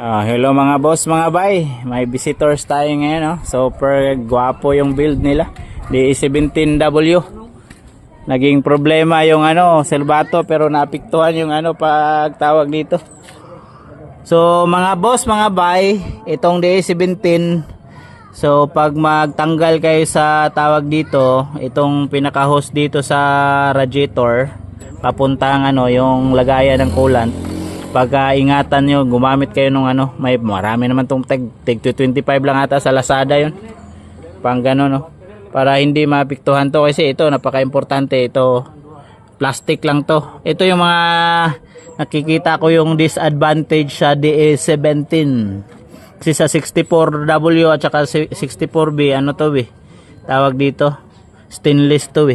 Hello mga boss, mga bay. May visitors tayo ngayon, no? Super gwapo yung build nila. DE17W. Naging problema yung Silvato, pero naapektuhan yung pagtawag dito. So mga boss, mga bay, itong DE17, so pag magtanggal kayo sa tawag dito, itong pinaka-hose dito sa radiator, papuntang yung lagayan ng coolant. Pagka ingatan nyo, gumamit kayo nung may marami naman tong tag 225 lang ata sa Lazada yun. Pang gano'n, no? Para hindi maapektuhan to, kasi ito napaka-importante, ito plastic lang to. Ito yung mga nakikita ko yung disadvantage sa DE17. Kasi sa 64W at saka 64B, tawag dito, stainless to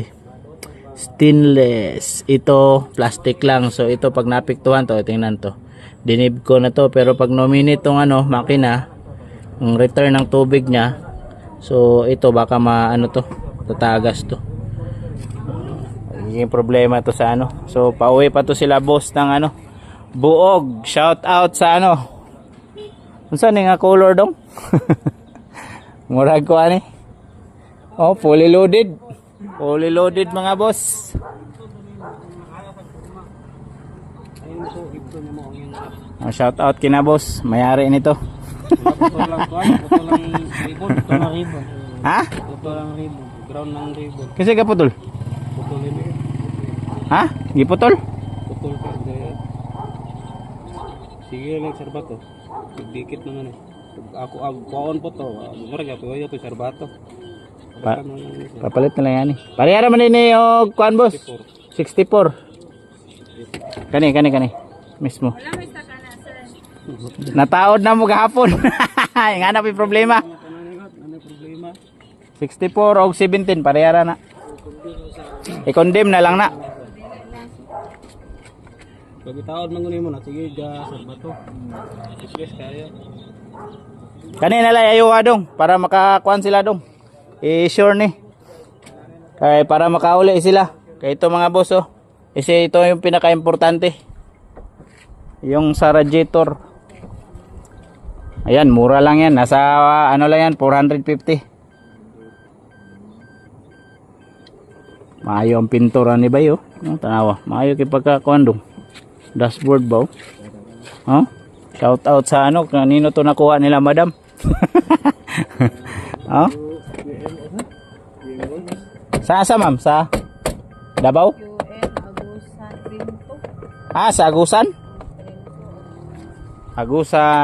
stainless. Ito plastic lang, so ito pag napiktuhan to, tingnan to, dinib ko na to. Pero pag nominate tong makina, ang return ng tubig niya, so ito baka tatagas to. Yung problema to sa so pauwi pa to sila boss ng Buog. Shout out sa unsan nga color dong? Murag ko fully loaded. Fully loaded mga boss. Shout out kina boss, mayari nito. Ha? Ground ng ribbon. Kasi kaputol? Putulin. Ha? Giputol? Putol ka. Sige lang sarbato. Dikit naman Ako kuon po to. Murag ato yo to sarbato. Papalit na lang yan Parehara man din yung kuan boss. 64. Kani mismo. Nataod na mo gahapon. Nga na may problema. 64 o 17 parehara na. I-condemn na lang na. Pag itaod mangunin mo na sige sa bato. Stress kaya. Kanina lang ayo dong para makakuan sila dong. I-sure ni. Kaya para makauli sila. Kaya ito mga boss kasi ito yung pinaka-importante. Yung sa radiator. Ayan, mura lang yan. Nasa lang yan, 450. Maayo ang pintura ni Bayo. Tanawa. Maayo kay pagkakuandong. Dashboard ba? Shout out sa kanino to nakuha nila, madam. Sa ma'am? Sa Davao? Sa Agusan? Agusan.